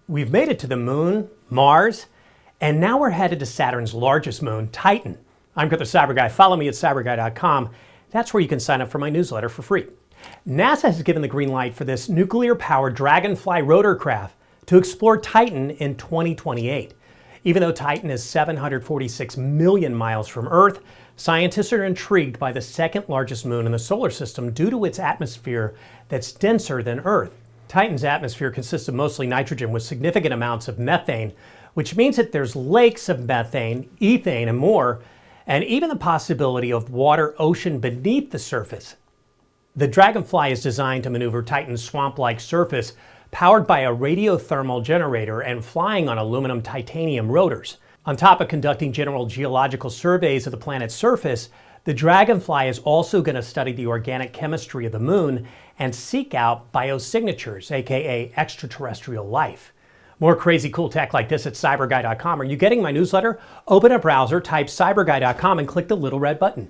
We've made it to the moon, Mars, and now we're headed to Saturn's largest moon, Titan. I'm the CyberGuy. Follow me at CyberGuy.com. That's where you can sign up for my newsletter for free. NASA has given the green light for this nuclear-powered Dragonfly rotorcraft to explore Titan in 2028. Even though Titan is 746 million miles from Earth, scientists are intrigued by the second largest moon in the solar system due to its atmosphere that's denser than Earth. Titan's atmosphere consists of mostly nitrogen with significant amounts of methane, which means that there's lakes of methane, ethane, and more, and even the possibility of water ocean beneath the surface. The Dragonfly is designed to maneuver Titan's swamp-like surface, powered by a radiothermal generator and flying on aluminum titanium rotors. On top of conducting general geological surveys of the planet's surface, the Dragonfly is also going to study the organic chemistry of the moon and seek out biosignatures, aka extraterrestrial life. More crazy cool tech like this at cyberguy.com. Are you getting my newsletter? Open a browser, type cyberguy.com, and click the little red button.